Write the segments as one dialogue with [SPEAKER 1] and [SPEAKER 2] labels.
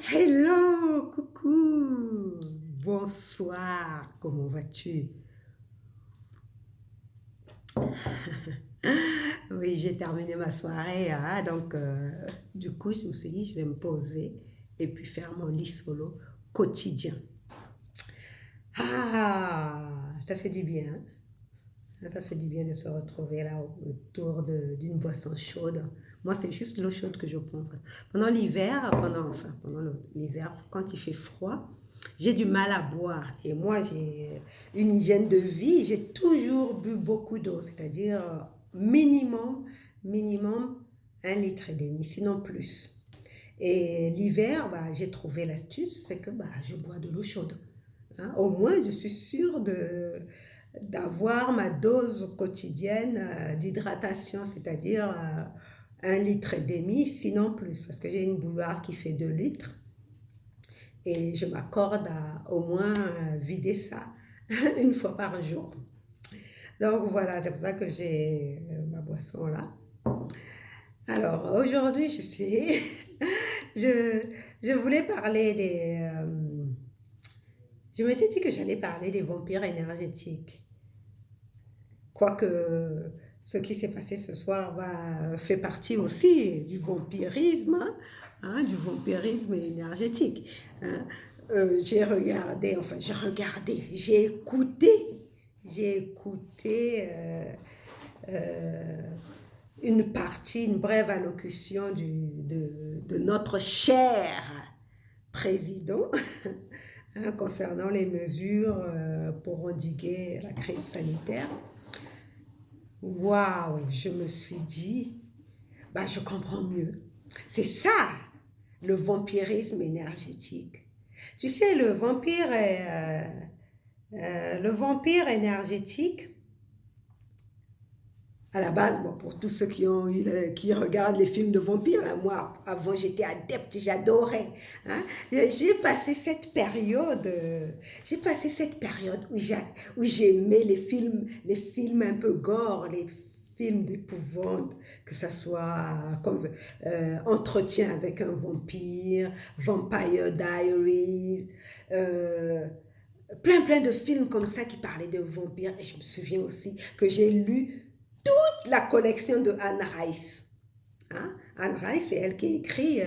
[SPEAKER 1] Hello, coucou, bonsoir, comment vas-tu? Oui, j'ai terminé ma soirée, hein, donc du coup, je me suis dit, je vais me poser et puis faire mon lit solo quotidien. Ah, ça fait du bien, hein. Ça fait du bien de se retrouver là autour d'une boisson chaude. Moi, c'est juste l'eau chaude que je prends. Pendant l'hiver, pendant l'hiver, quand il fait froid, j'ai du mal à boire. Et moi, j'ai une hygiène de vie. J'ai toujours bu beaucoup d'eau, c'est-à-dire minimum 1,5 litre, sinon plus. Et l'hiver, bah, j'ai trouvé l'astuce, c'est que bah, je bois de l'eau chaude. Hein. Au moins, je suis sûre d'avoir ma dose quotidienne d'hydratation, c'est-à-dire 1,5 litre, sinon plus, parce que j'ai une bouilloire qui fait 2 litres et je m'accorde à au moins vider ça une fois par jour. Donc voilà, c'est pour ça que j'ai ma boisson là. Alors aujourd'hui, je, je voulais parler je m'étais dit que j'allais parler des vampires énergétiques. Quoique ce qui s'est passé ce soir fait partie aussi du vampirisme, du vampirisme énergétique. Hein. J'ai écouté euh, une brève allocution de notre cher président concernant les mesures pour endiguer la crise sanitaire. Waouh, je me suis dit, bah, je comprends mieux. C'est ça, le vampirisme énergétique. Tu sais, le vampire énergétique, à la base, bon, pour tous ceux qui regardent les films de vampires, hein, moi, avant, j'étais adepte, j'adorais. Hein. J'ai passé cette période où j'aimais les films un peu gore, les films d'épouvante, que ça soit comme Entretien avec un vampire, Vampire Diaries, euh, plein de films comme ça qui parlaient de vampires. Et je me souviens aussi que j'ai lu la collection de Anne Rice. Hein? Anne Rice, c'est elle qui écrit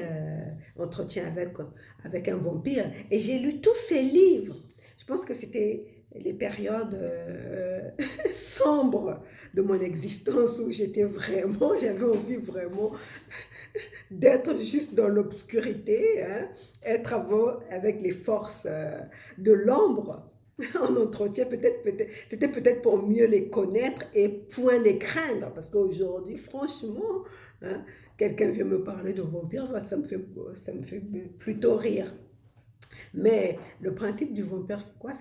[SPEAKER 1] Entretien avec un vampire. Et j'ai lu tous ses livres. Je pense que c'était les périodes sombres de mon existence où j'avais envie vraiment d'être juste dans l'obscurité, hein, être avec les forces de l'ombre en entretien, c'était peut-être pour mieux les connaître et point les craindre, parce qu'aujourd'hui, franchement, hein, quelqu'un vient me parler de vampire, ça me fait plutôt rire. Mais le principe du vampire, c'est quoi?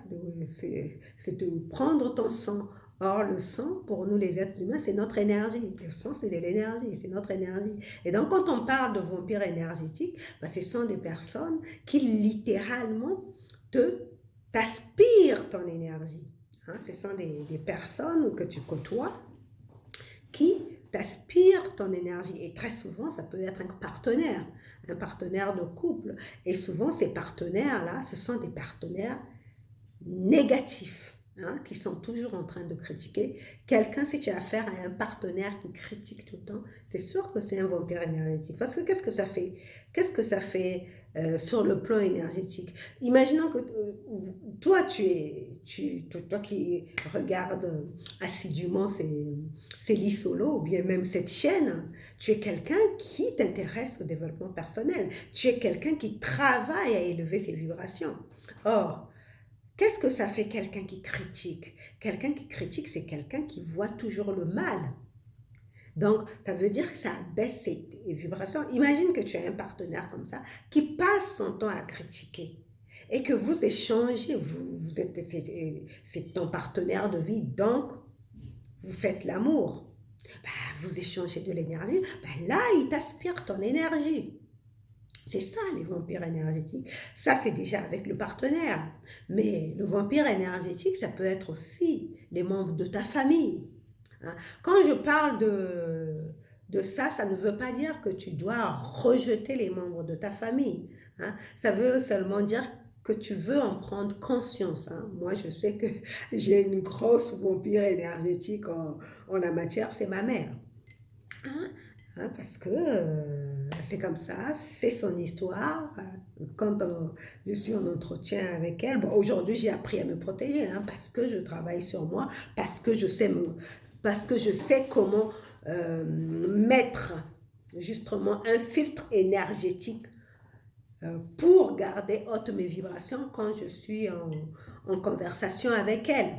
[SPEAKER 1] C'est de prendre ton sang. Or, le sang, pour nous les êtres humains, c'est notre énergie. Le sang, c'est de l'énergie, c'est notre énergie. Et donc, quand on parle de vampires énergétiques, bah, ce sont des personnes qui littéralement te t'aspirent ton énergie. Hein, ce sont des personnes que tu côtoies qui t'aspirent ton énergie. Et très souvent, ça peut être un partenaire de couple. Et souvent, ces partenaires-là, ce sont des partenaires négatifs. Hein, qui sont toujours en train de critiquer. Quelqu'un, si tu as affaire à un partenaire qui critique tout le temps, c'est sûr que c'est un vampire énergétique. Parce que qu'est-ce que ça fait? Qu'est-ce que ça fait sur le plan énergétique? Imaginons que toi, toi qui regardes assidûment ces lits solo, ou bien même cette chaîne, tu es quelqu'un qui t'intéresse au développement personnel. Tu es quelqu'un qui travaille à élever ses vibrations. Or, qu'est-ce que ça fait quelqu'un qui critique? Quelqu'un qui critique, c'est quelqu'un qui voit toujours le mal. Donc, ça veut dire que ça baisse ses vibrations. Imagine que tu as un partenaire comme ça qui passe son temps à critiquer et que vous échangez, c'est ton partenaire de vie, donc vous faites l'amour. Bah, vous échangez de l'énergie, bah, là, il t'aspire ton énergie. C'est ça les vampires énergétiques. Ça, c'est déjà avec le partenaire. Mais le vampire énergétique, ça peut être aussi les membres de ta famille. Hein. Quand je parle de ça, ça ne veut pas dire que tu dois rejeter les membres de ta famille. hein. Ça veut seulement dire que tu veux en prendre conscience, hein. Moi, je sais que j'ai une grosse vampire énergétique en la matière, c'est ma mère. Hein, hein, parce que c'est comme ça, c'est son histoire. Quand je suis en entretien avec elle, bon, aujourd'hui j'ai appris à me protéger, hein, parce que je travaille sur moi, parce que parce que je sais comment mettre justement un filtre énergétique pour garder haute mes vibrations quand je suis en conversation avec elle.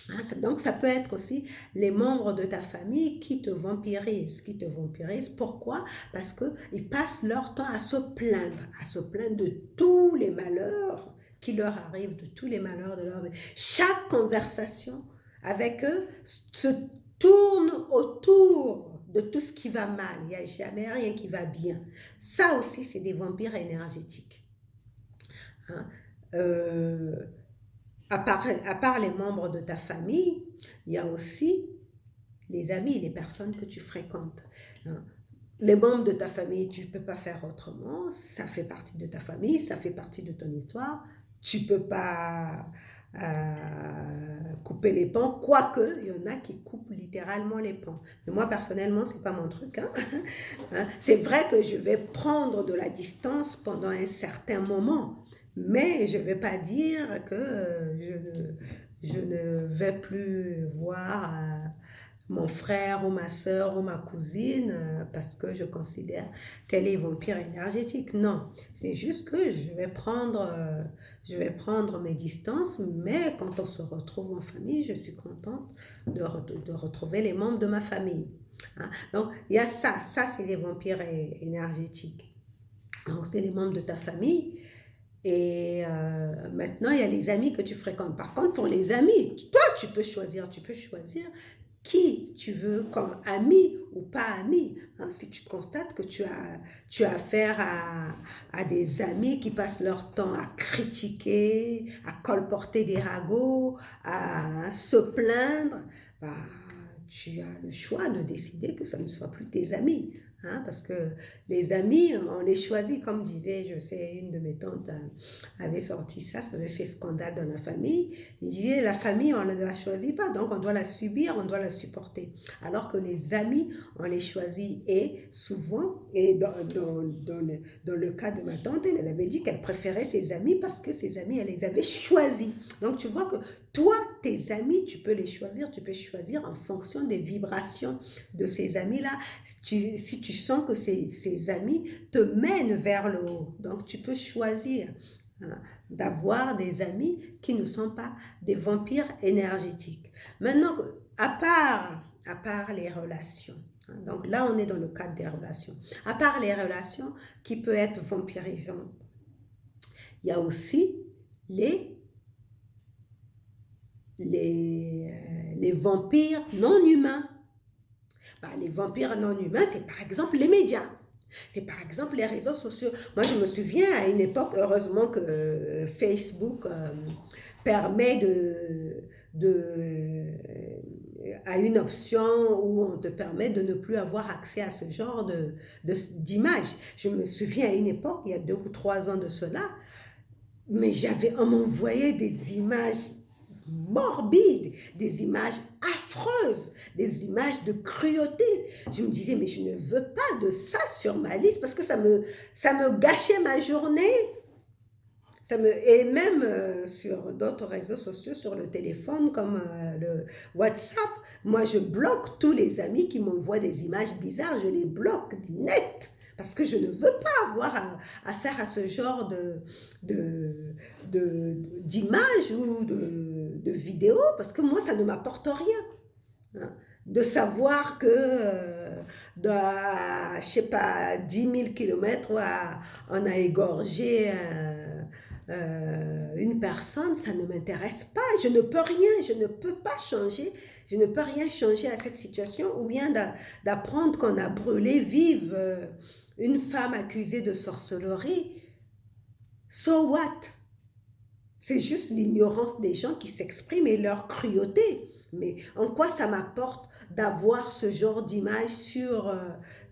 [SPEAKER 1] Hein, donc, ça peut être aussi les membres de ta famille qui te vampirisent. Qui te vampirisent. Pourquoi? Parce qu'ils passent leur temps à se plaindre de tous les malheurs qui leur arrivent, de tous les malheurs de leur vie. Chaque conversation avec eux se tourne autour de tout ce qui va mal. Il n'y a jamais rien qui va bien. Ça aussi, c'est des vampires énergétiques. Hein? Euh, à part les membres de ta famille, il y a aussi les amis, les personnes que tu fréquentes. Hein. Les membres de ta famille, tu ne peux pas faire autrement, ça fait partie de ta famille, ça fait partie de ton histoire, tu ne peux pas couper les ponts, quoique il y en a qui coupent littéralement les ponts. Mais moi, personnellement, ce n'est pas mon truc. Hein. Hein. C'est vrai que je vais prendre de la distance pendant un certain moment, mais je ne vais pas dire que je ne vais plus voir mon frère ou ma soeur ou ma cousine parce que je considère qu'elle est vampire énergétique. Non, c'est juste que je vais prendre mes distances, mais quand on se retrouve en famille, je suis contente de retrouver les membres de ma famille. Hein? Donc, il y a ça c'est les vampires énergétiques. Donc, c'est les membres de ta famille. Et maintenant, il y a les amis que tu fréquentes. Par contre, pour les amis, toi, tu peux choisir qui tu veux comme ami ou pas ami. Hein, si tu constates que tu as affaire à des amis qui passent leur temps à critiquer, à colporter des ragots, à se plaindre, bah, tu as le choix de décider que ça ne soit plus tes amis. Hein, parce que les amis, on les choisit, comme disait, je sais, une de mes tantes avait sorti ça, ça avait fait scandale dans la famille. Il disait, la famille, on ne la choisit pas, donc on doit la subir, on doit la supporter. Alors que les amis, on les choisit. Et souvent, et dans le cas de ma tante, elle avait dit qu'elle préférait ses amis parce que ses amis, elle les avait choisis. Donc tu vois que toi, tes amis, tu peux les choisir en fonction des vibrations de ces amis-là. Si tu sens que ces amis te mènent vers le haut, donc tu peux choisir hein, d'avoir des amis qui ne sont pas des vampires énergétiques. Maintenant, à part les relations, hein, donc là on est dans le cadre des relations, à part les relations qui peuvent être vampirisantes, il y a aussi les vampires non humains. Bah, les vampires non humains, c'est par exemple les médias. C'est par exemple les réseaux sociaux. Moi, je me souviens à une époque, heureusement que Facebook permet à une option où on te permet de ne plus avoir accès à ce genre d'images. Je me souviens à une époque, il y a 2 ou 3 ans de cela, mais on m'envoyait des images morbides, des images affreuses, des images de cruauté. Je me disais, mais je ne veux pas de ça sur ma liste parce que ça me gâchait ma journée. Et même sur d'autres réseaux sociaux, sur le téléphone comme le WhatsApp, moi je bloque tous les amis qui m'envoient des images bizarres, je les bloque net. Parce que je ne veux pas avoir affaire à ce genre d'images ou de vidéos, parce que moi, ça ne m'apporte rien. Hein. De savoir que, je sais pas, 10 000 kilomètres, on a égorgé une personne, ça ne m'intéresse pas. Je ne peux rien, je ne peux pas changer, je ne peux rien changer à cette situation, ou bien d'apprendre qu'on a brûlé vive une femme accusée de sorcellerie. So what? C'est juste l'ignorance des gens qui s'expriment et leur cruauté. Mais en quoi ça m'apporte d'avoir ce genre d'image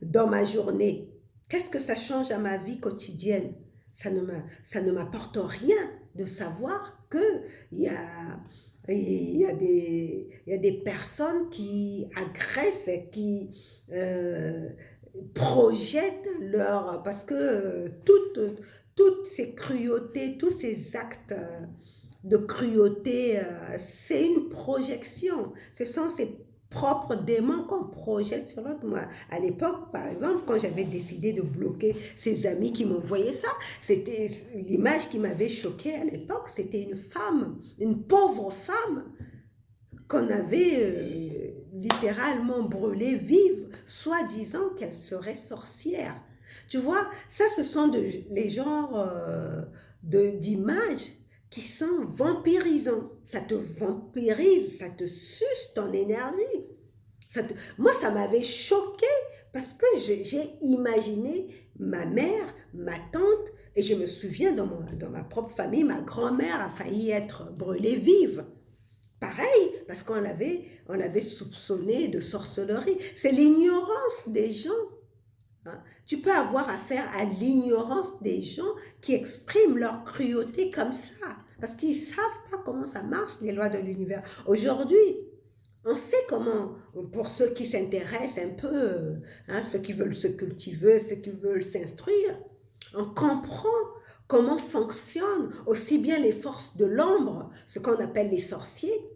[SPEAKER 1] dans ma journée? Qu'est-ce que ça change à ma vie quotidienne? ça ne m'apporte rien de savoir qu'il y a, il y a des personnes qui agressent et qui projettent leur... Parce que toutes ces cruautés, tous ces actes de cruauté, c'est une projection. Ce sont ces propres démons qu'on projette sur l'autre. Moi, à l'époque, par exemple, quand j'avais décidé de bloquer ces amis qui m'envoyaient ça, c'était l'image qui m'avait choquée à l'époque, c'était une femme, une pauvre femme qu'on avait littéralement brûlée vive, soi-disant qu'elle serait sorcière. Tu vois, ça, ce sont les genres d'images qui sont vampirisants. Ça te vampirise, ça te suce ton énergie. Moi, ça m'avait choqué parce que j'ai imaginé ma mère, ma tante, et je me souviens dans ma propre famille, ma grand-mère a failli être brûlée vive. Pareil, parce on l'avait soupçonné de sorcellerie. C'est l'ignorance des gens. Hein. Tu peux avoir affaire à l'ignorance des gens qui expriment leur cruauté comme ça, parce qu'ils ne savent pas comment ça marche, les lois de l'univers. Aujourd'hui, on sait comment, pour ceux qui s'intéressent un peu, hein, ceux qui veulent se cultiver, ceux qui veulent s'instruire, on comprend comment fonctionnent aussi bien les forces de l'ombre, ce qu'on appelle les sorciers,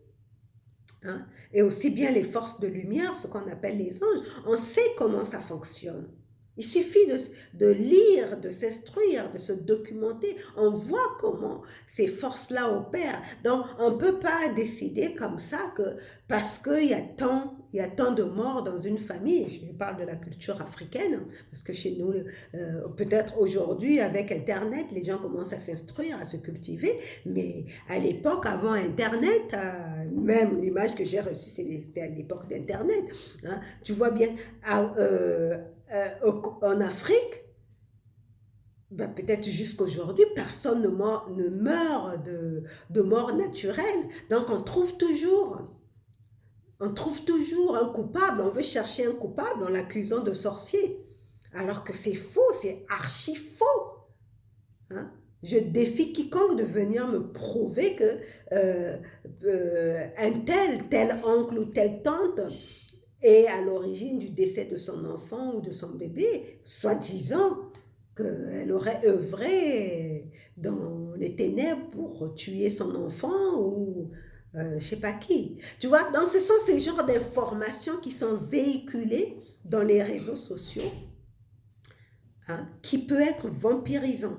[SPEAKER 1] hein, et aussi bien les forces de lumière, ce qu'on appelle les anges. On sait comment ça fonctionne. Il suffit de lire, de s'instruire, de se documenter. On voit comment ces forces-là opèrent. Donc, on ne peut pas décider comme ça que parce qu'il y a tant de morts dans une famille, je parle de la culture africaine, parce que chez nous, peut-être aujourd'hui, avec Internet, les gens commencent à s'instruire, à se cultiver, mais à l'époque, avant Internet, même l'image que j'ai reçue, c'est à l'époque d'Internet. Hein, tu vois bien, en Afrique, ben peut-être jusqu'aujourd'hui, personne ne meurt de mort naturelle. Donc on trouve toujours un coupable. On veut chercher un coupable en l'accusant de sorcier. Alors que c'est faux, c'est archi faux. Hein? Je défie quiconque de venir me prouver que un tel oncle ou telle tante est à l'origine du décès de son enfant ou de son bébé, soi-disant qu'elle aurait œuvré dans les ténèbres pour tuer son enfant ou je ne sais pas qui. Tu vois, donc ce sont ces genres d'informations qui sont véhiculées dans les réseaux sociaux, hein, qui peut être vampirisant.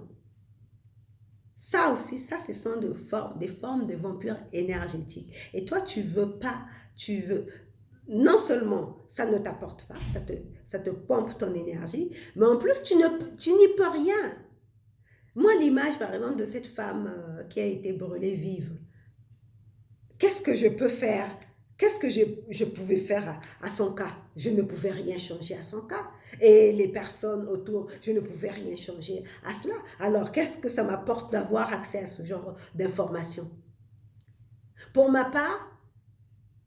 [SPEAKER 1] Ça aussi, ça, ce sont des formes de vampires énergétiques. Et toi, tu veux pas, tu veux, non seulement ça ne t'apporte pas, ça te pompe ton énergie, mais en plus, tu n'y peux rien. Moi, l'image, par exemple, de cette femme qui a été brûlée vive, qu'est-ce que je peux faire? Qu'est-ce que je pouvais faire à son cas? Je ne pouvais rien changer à son cas. Et les personnes autour, je ne pouvais rien changer à cela. Alors, qu'est-ce que ça m'apporte d'avoir accès à ce genre d'informations? Pour ma part,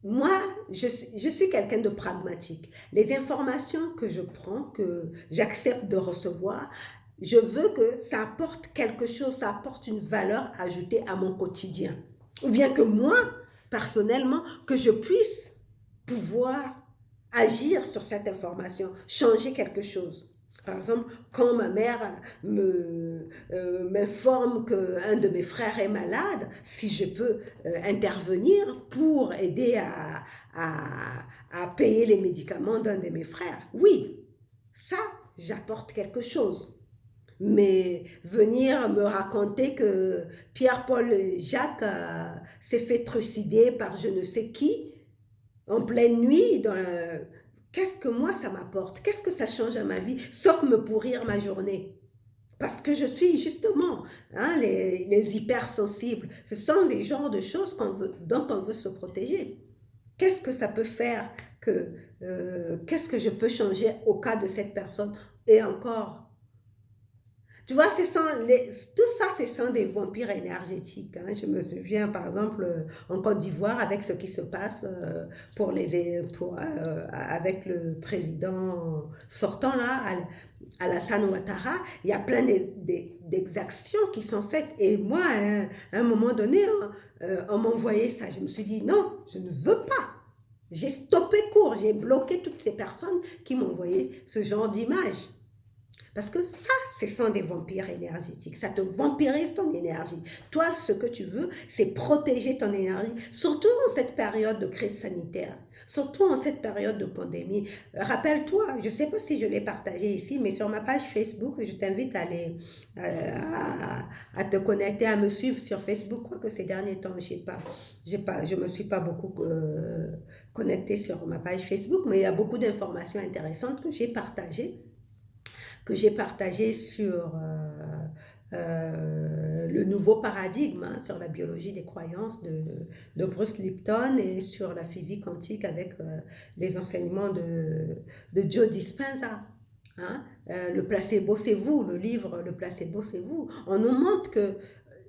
[SPEAKER 1] moi, je suis quelqu'un de pragmatique. Les informations que je prends, que j'accepte de recevoir, je veux que ça apporte quelque chose, ça apporte une valeur ajoutée à mon quotidien. Ou bien que moi, personnellement, que je puisse pouvoir agir sur cette information, changer quelque chose. Par exemple, quand ma mère m'informe qu'un de mes frères est malade, si je peux intervenir pour aider à payer les médicaments d'un de mes frères, oui, ça, j'apporte quelque chose. Mais venir me raconter que Pierre-Paul Jacques s'est fait trucider par je ne sais qui en pleine nuit, qu'est-ce que moi ça m'apporte? Qu'est-ce que ça change à ma vie? Sauf me pourrir ma journée. Parce que je suis justement, hein, les hypersensibles. Ce sont des genres de choses dont on veut se protéger. Qu'est-ce que ça peut faire qu'est-ce que je peux changer au cas de cette personne? Et encore, tu vois, tout ça, ce sont des vampires énergétiques. Hein. Je me souviens, par exemple, en Côte d'Ivoire, avec ce qui se passe avec le président sortant, là, Alassane Ouattara, il y a plein d'exactions qui sont faites. Et moi, à un moment donné, on m'envoyait ça. Je me suis dit, non, je ne veux pas. J'ai stoppé court, j'ai bloqué toutes ces personnes qui m'envoyaient ce genre d'images. Parce que ça, ce sont des vampires énergétiques. Ça te vampirise ton énergie. Toi, ce que tu veux, c'est protéger ton énergie. Surtout en cette période de crise sanitaire. Surtout en cette période de pandémie. Rappelle-toi, je ne sais pas si je l'ai partagé ici, mais sur ma page Facebook, je t'invite à aller à te connecter, à me suivre sur Facebook. Quoique ces derniers temps, je ne me suis pas beaucoup connectée sur ma page Facebook, mais il y a beaucoup d'informations intéressantes que j'ai partagé sur le nouveau paradigme, hein, sur la biologie des croyances de Bruce Lipton et sur la physique quantique avec les enseignements de Joe Dispenza. Hein. Le placebo, c'est vous, le livre Le placebo, c'est vous. On nous montre que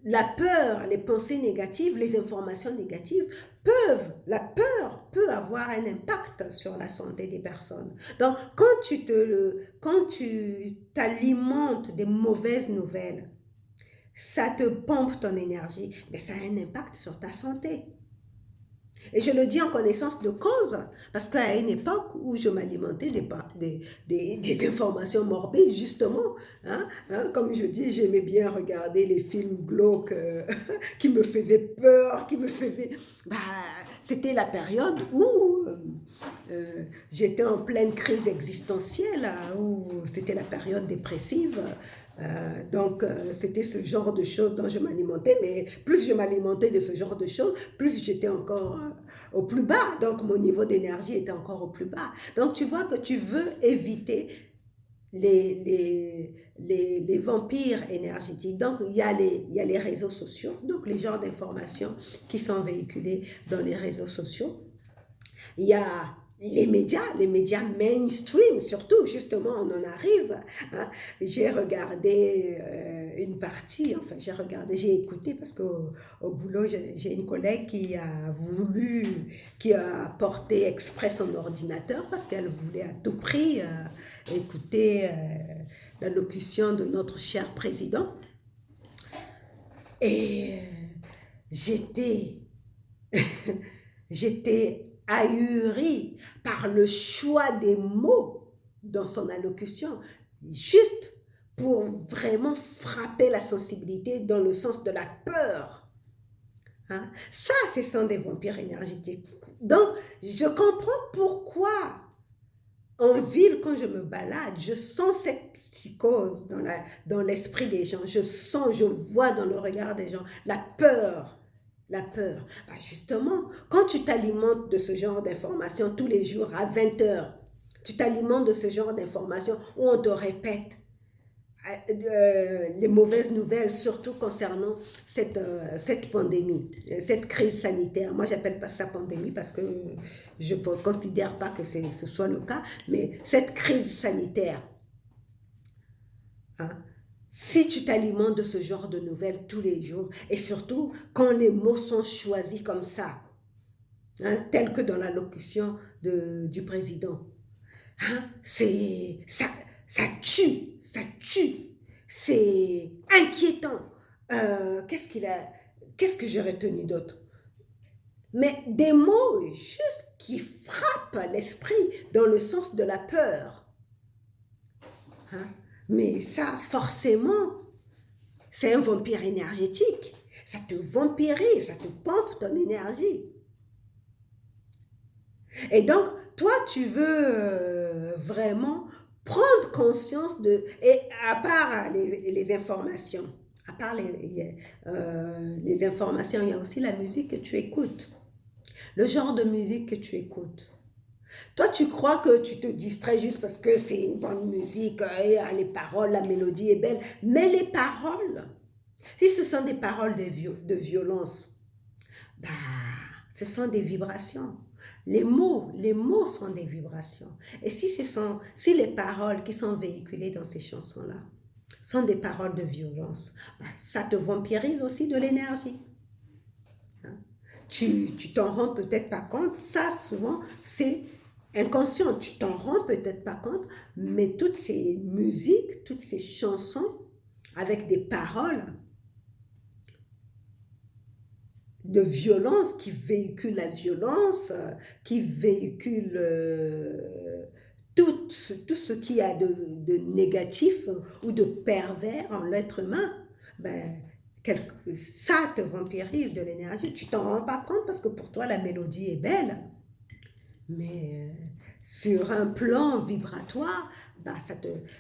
[SPEAKER 1] la peur, les pensées négatives, les informations négatives la peur peut avoir un impact sur la santé des personnes. Donc, quand tu t'alimentes des mauvaises nouvelles, ça te pompe ton énergie, mais ça a un impact sur ta santé. Et je le dis en connaissance de cause, parce qu'à une époque où je m'alimentais des informations morbides, justement, comme je dis, j'aimais bien regarder les films glauques qui me faisaient peur, c'était la période où j'étais en pleine crise existentielle, où c'était la période dépressive. Donc, c'était ce genre de choses dont je m'alimentais, mais plus je m'alimentais de ce genre de choses, plus j'étais encore au plus bas. Donc, mon niveau d'énergie était encore au plus bas. Donc, tu vois que tu veux éviter les vampires énergétiques. Donc, il y a les réseaux sociaux, donc les genres d'informations qui sont véhiculées dans les réseaux sociaux. Il y a les médias mainstream, surtout, justement, on en arrive. Hein. J'ai regardé une partie, enfin, j'ai écouté, parce qu'au boulot, j'ai une collègue qui a porté exprès son ordinateur, parce qu'elle voulait à tout prix écouter l'allocution de notre cher président. Et j'étais ahurie par le choix des mots dans son allocution, juste pour vraiment frapper la sensibilité dans le sens de la peur. Hein? Ça, ce sont des vampires énergétiques. Donc, je comprends pourquoi en ville, quand je me balade, je sens cette psychose dans l'esprit des gens. Je vois dans le regard des gens la peur. La peur. Bah justement, quand tu t'alimentes de ce genre d'informations tous les jours à 20 h, tu t'alimentes de ce genre d'informations où on te répète les mauvaises nouvelles, surtout concernant cette pandémie, cette crise sanitaire. Moi, j'appelle pas ça pandémie parce que je ne considère pas que ce soit le cas, mais cette crise sanitaire, hein, si tu t'alimentes de ce genre de nouvelles tous les jours, et surtout quand les mots sont choisis comme ça, hein, tel que dans l'allocution du président, hein, ça tue, c'est inquiétant. Qu'est-ce que j'ai retenu d'autre? Mais des mots juste qui frappent l'esprit dans le sens de la peur. Hein? Mais ça, forcément, c'est un vampire énergétique. Ça te vampirise, ça te pompe ton énergie. Et donc, toi, tu veux vraiment prendre conscience de... Et à part les informations, à part les informations, il y a aussi la musique que tu écoutes. Le genre de musique que tu écoutes. Toi, tu crois que tu te distrais juste parce que c'est une bonne musique, les paroles, la mélodie est belle. Mais les paroles, si ce sont des paroles de violence, bah, ce sont des vibrations. Les mots sont des vibrations. Et si les paroles qui sont véhiculées dans ces chansons-là sont des paroles de violence, bah, ça te vampirise aussi de l'énergie. Hein? Tu t'en rends peut-être pas compte. Ça, souvent, c'est inconscient, tu t'en rends peut-être pas compte, mais toutes ces musiques, toutes ces chansons avec des paroles de violence qui véhiculent la violence, qui véhiculent tout ce qu'il y a de négatif ou de pervers en l'être humain, ben, ça te vampirise de l'énergie. Tu t'en rends pas compte parce que pour toi la mélodie est belle, mais sur un plan vibratoire, bah,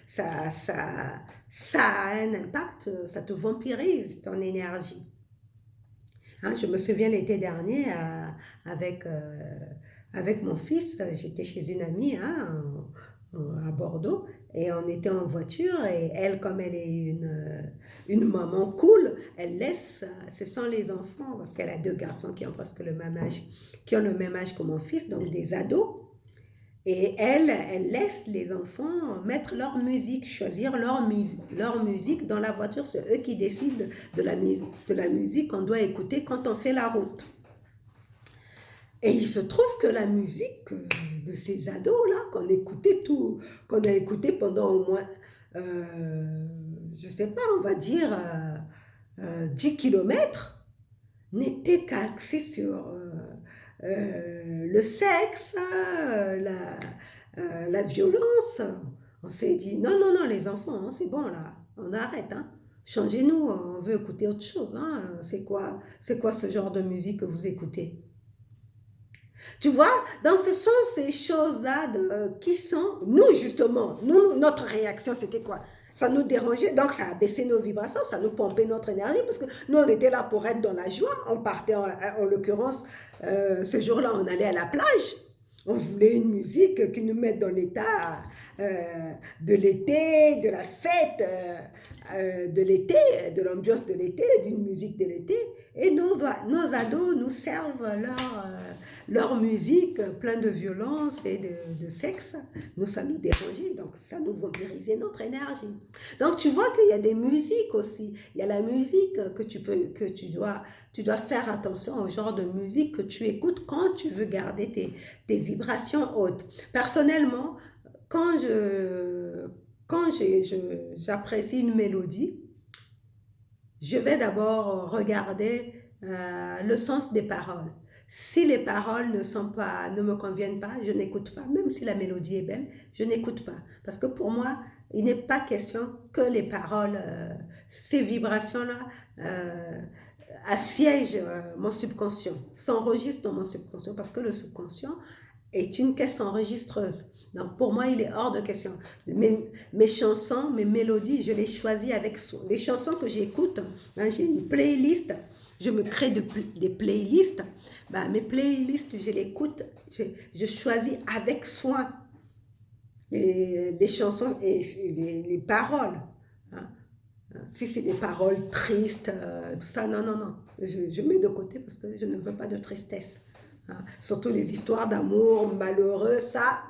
[SPEAKER 1] ça a un impact, ça te vampirise ton énergie. Hein, je me souviens l'été dernier, avec mon fils, j'étais chez une amie hein, à Bordeaux et on était en voiture et elle, comme elle est une maman cool, elle laisse, ce sont les enfants, parce qu'elle a deux garçons qui ont presque le même âge, qui ont le même âge que mon fils, donc des ados. Et elle laisse les enfants mettre leur musique, choisir leur musique dans la voiture. C'est eux qui décident de la musique qu'on doit écouter quand on fait la route. Et il se trouve que la musique de ces ados-là, qu'on a écouté pendant au moins, je ne sais pas, on va dire 10 kilomètres, n'était qu'axée sur le sexe, la violence. On s'est dit, non, non, non, les enfants, hein, c'est bon là, on arrête. Hein. Changez-nous, on veut écouter autre chose. Hein. C'est quoi ce genre de musique que vous écoutez? Tu vois, donc ce sont ces choses-là qui sont, nous justement, notre réaction c'était quoi? Ça nous dérangeait, donc ça a baissé nos vibrations, ça nous pompait notre énergie, parce que nous on était là pour être dans la joie, on partait en l'occurrence, ce jour-là on allait à la plage, on voulait une musique qui nous mette dans l'état de l'été, de la fête, de l'été, de l'ambiance de l'été, d'une musique de l'été, et nos ados nous servent leur musique pleine de violence et de sexe. Nous, ça nous dérangeait, donc ça nous vampirisait notre énergie. Donc tu vois qu'il y a des musiques aussi. Il y a la musique que tu dois faire attention au genre de musique que tu écoutes quand tu veux garder tes vibrations hautes. Personnellement, quand j'apprécie une mélodie, je vais d'abord regarder le sens des paroles. Si les paroles ne me conviennent pas, je n'écoute pas. Même si la mélodie est belle, je n'écoute pas. Parce que pour moi, il n'est pas question que les paroles, ces vibrations-là, assiègent mon subconscient, s'enregistrent dans mon subconscient. Parce que le subconscient est une caisse enregistreuse. Donc pour moi, il est hors de question. Mes chansons, mes mélodies, je les choisis avec soin. Les chansons que j'écoute, hein, j'ai une playlist, je me crée des playlists. Ben, mes playlists, je l'écoute, je choisis avec soin les chansons et les paroles. Hein. Si c'est des paroles tristes, tout ça, non, non, non. Je mets de côté parce que je ne veux pas de tristesse. Hein. Surtout les histoires d'amour malheureux, ça,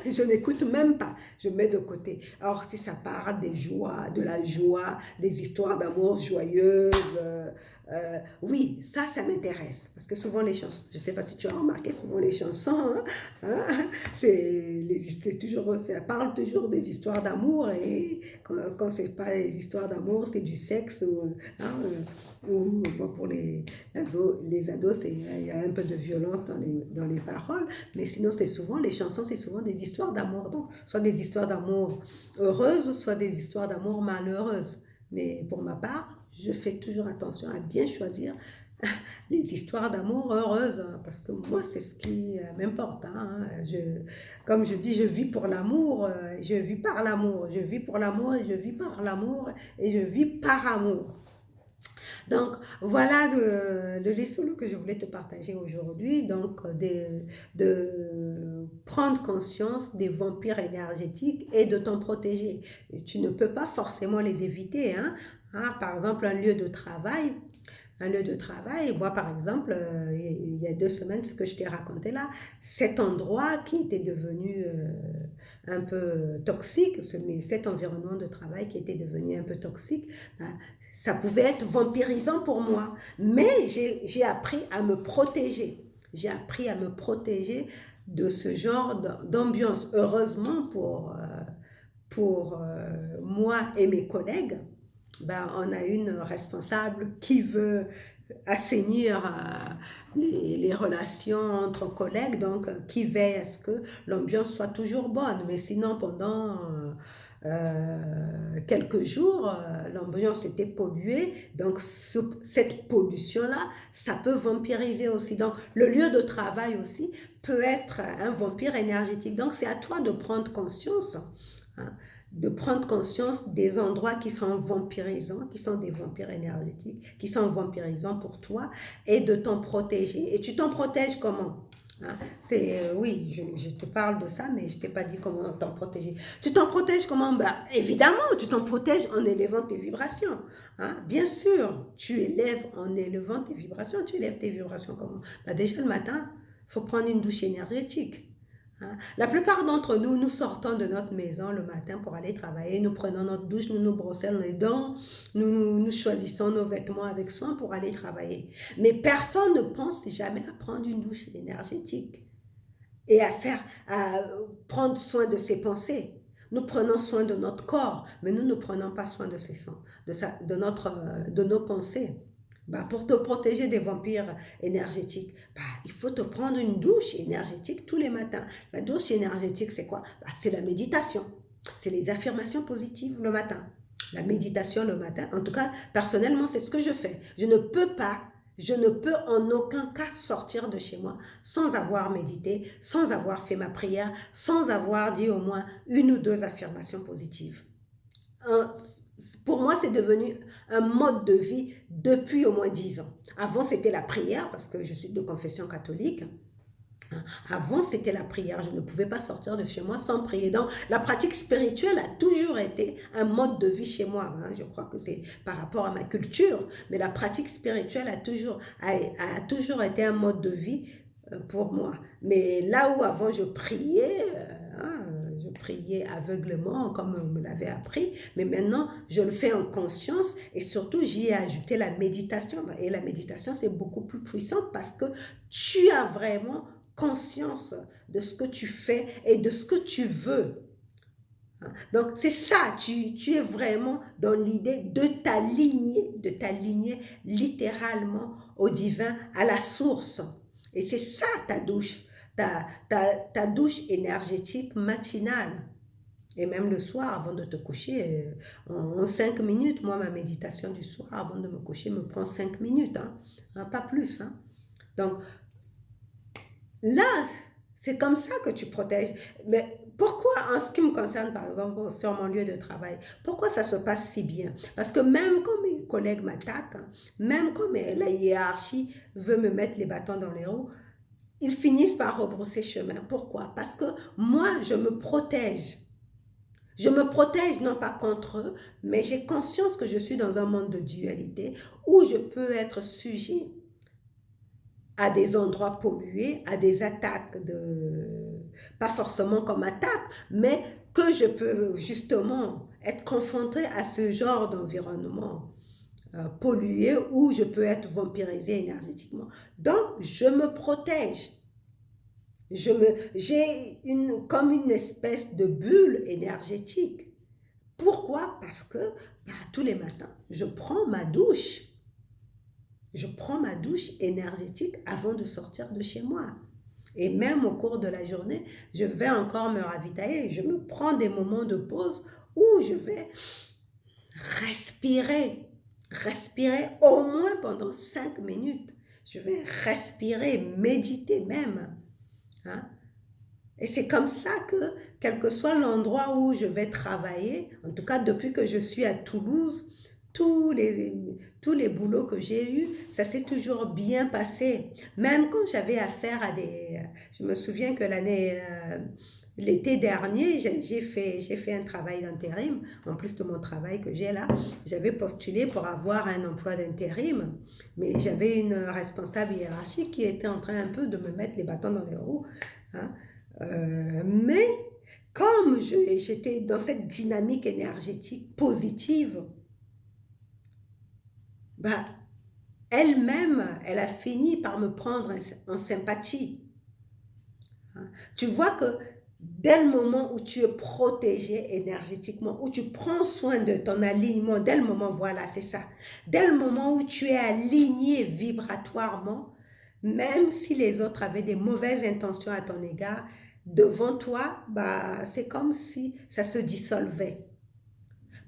[SPEAKER 1] je n'écoute même pas. Je mets de côté. Alors, si ça parle des joies, de la joie, des histoires d'amour joyeuses, oui, ça m'intéresse. Parce que souvent les chansons, je ne sais pas si tu as remarqué, souvent les chansons, hein, ça parle toujours des histoires d'amour. Et quand ce n'est pas des histoires d'amour, c'est du sexe. Hein, ou bon, pour les ados, il y a un peu de violence dans les paroles, mais sinon les chansons, c'est souvent des histoires d'amour, donc soit des histoires d'amour heureuses, soit des histoires d'amour malheureuses. Mais pour ma part, je fais toujours attention à bien choisir les histoires d'amour heureuses, parce que moi, c'est ce qui m'importe. Hein. Comme je dis, je vis pour l'amour, je vis par l'amour, je vis pour l'amour et je vis par l'amour et je vis par amour. Donc, voilà le leçon que je voulais te partager aujourd'hui. Donc, de prendre conscience des vampires énergétiques et de t'en protéger. Tu ne peux pas forcément les éviter. Hein. Ah, par exemple, un lieu de travail. Moi par exemple, il y a 2 semaines, ce que je t'ai raconté là, cet endroit qui était devenu un peu toxique, cet environnement de travail qui était devenu un peu toxique, ça pouvait être vampirisant pour moi. Mais j'ai appris à me protéger. J'ai appris à me protéger de ce genre d'ambiance. Heureusement pour moi et mes collègues, ben, on a une responsable qui veut assainir les relations entre collègues, donc qui veille à ce que l'ambiance soit toujours bonne. Mais sinon, pendant quelques jours, l'ambiance était polluée, donc cette pollution-là, ça peut vampiriser aussi. Donc le lieu de travail aussi peut être un vampire énergétique. Donc c'est à toi de prendre conscience, hein, de prendre conscience des endroits qui sont vampirisants, qui sont des vampires énergétiques, qui sont vampirisants pour toi, et de t'en protéger. Et tu t'en protèges comment? Hein? Oui, je te parle de ça, mais je ne t'ai pas dit comment t'en protéger. Tu t'en protèges comment? Bah, évidemment, tu t'en protèges en élevant tes vibrations. Hein? Bien sûr, tu élèves en élevant tes vibrations. Tu élèves tes vibrations comment? Bah, déjà le matin, il faut prendre une douche énergétique. Hein. La plupart d'entre nous, nous sortons de notre maison le matin pour aller travailler, nous prenons notre douche, nous nous brossons les dents, nous choisissons nos vêtements avec soin pour aller travailler. Mais personne ne pense jamais à prendre une douche énergétique et à prendre soin de ses pensées. Nous prenons soin de notre corps, mais nous ne prenons pas soin de, de nos pensées. Bah, pour te protéger des vampires énergétiques, bah, il faut te prendre une douche énergétique tous les matins. La douche énergétique, c'est quoi? Bah, c'est la méditation. C'est les affirmations positives le matin. La méditation le matin, en tout cas, personnellement, c'est ce que je fais. Je ne peux en aucun cas sortir de chez moi sans avoir médité, sans avoir fait ma prière, sans avoir dit au moins une ou deux affirmations positives. Pour moi, c'est devenu un mode de vie depuis au moins 10 ans. Avant, c'était la prière, parce que je suis de confession catholique. Avant, c'était la prière. Je ne pouvais pas sortir de chez moi sans prier. Donc, la pratique spirituelle a toujours été un mode de vie chez moi. Je crois que c'est par rapport à ma culture. Mais la pratique spirituelle a toujours été un mode de vie pour moi. Mais là où avant je priais, je priais aveuglement comme on me l'avait appris, mais maintenant je le fais en conscience et surtout j'y ai ajouté la méditation. Et la méditation c'est beaucoup plus puissant parce que tu as vraiment conscience de ce que tu fais et de ce que tu veux. Donc c'est ça, tu es vraiment dans l'idée de t'aligner littéralement au divin, à la source. Et c'est ça ta douche, ta douche énergétique matinale. Et même le soir, avant de te coucher, en 5 minutes, moi ma méditation du soir, avant de me coucher, me prend 5 minutes, pas plus. Donc là, c'est comme ça que tu protèges. Mais pourquoi, en ce qui me concerne, par exemple, sur mon lieu de travail, pourquoi ça se passe si bien? Parce que même quand mes collègues m'attaquent, même quand la hiérarchie veut me mettre les bâtons dans les roues, ils finissent par rebrousser chemin. Pourquoi? Parce que moi, je me protège. Je me protège non pas contre eux, mais j'ai conscience que je suis dans un monde de dualité où je peux être sujet à des endroits pollués, à des attaques, pas forcément comme attaque, mais que je peux justement être confrontée à ce genre d'environnement pollué où je peux être vampirisée énergétiquement. Donc, je me protège. J'ai comme une espèce de bulle énergétique. Pourquoi? Parce que tous les matins, je prends ma douche. Je prends ma douche énergétique avant de sortir de chez moi. Et même au cours de la journée, je vais encore me ravitailler. Je me prends des moments de pause où je vais respirer. Respirer au moins pendant 5 minutes. Je vais respirer, méditer même. Et c'est comme ça que, quel que soit l'endroit où je vais travailler, en tout cas depuis que je suis à Toulouse, tous les boulots que j'ai eus, ça s'est toujours bien passé. Même quand j'avais affaire à des... Je me souviens que l'été dernier, j'ai fait un travail d'intérim. En plus de mon travail que j'ai là, j'avais postulé pour avoir un emploi d'intérim. Mais j'avais une responsable hiérarchique qui était en train un peu de me mettre les bâtons dans les roues. Mais comme j'étais dans cette dynamique énergétique positive, elle-même, elle a fini par me prendre en sympathie. Tu vois que dès le moment où tu es protégé énergétiquement, où tu prends soin de ton alignement, dès le moment, voilà, c'est ça. Dès le moment où tu es aligné vibratoirement, même si les autres avaient des mauvaises intentions à ton égard, devant toi, bah, c'est comme si ça se dissolvait.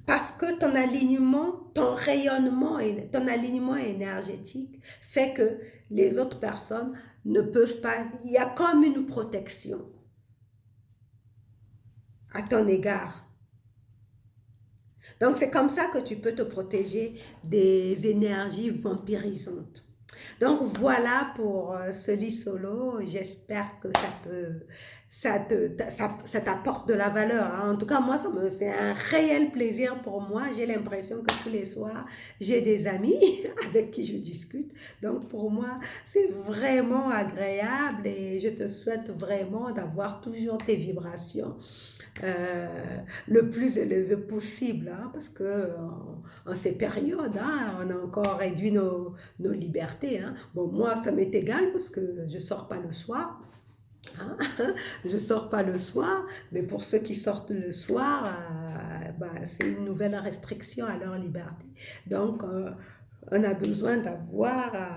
[SPEAKER 1] Parce que ton alignement, ton rayonnement, ton alignement énergétique fait que les autres personnes ne peuvent pas, il y a comme une protection à ton égard. Donc c'est comme ça que tu peux te protéger des énergies vampirisantes. Donc voilà pour ce lit solo. J'espère que ça t'apporte de la valeur, hein. En tout cas, moi, c'est un réel plaisir pour moi. J'ai l'impression que tous les soirs, j'ai des amis avec qui je discute. Donc pour moi, c'est vraiment agréable et je te souhaite vraiment d'avoir toujours tes vibrations le plus élevé possible, hein, parce que en ces périodes, hein, on a encore réduit nos libertés, hein. Bon, moi, ça m'est égal parce que je ne sors pas le soir. Hein. Je ne sors pas le soir, mais pour ceux qui sortent le soir, bah, c'est une nouvelle restriction à leur liberté. Donc, on a besoin d'avoir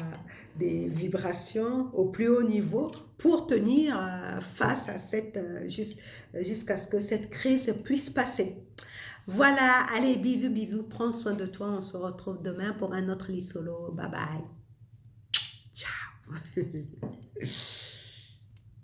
[SPEAKER 1] des vibrations au plus haut niveau pour tenir face à jusqu'à ce que cette crise puisse passer. Voilà, allez, bisous, bisous, prends soin de toi, on se retrouve demain pour un autre lit solo. Bye bye. Ciao.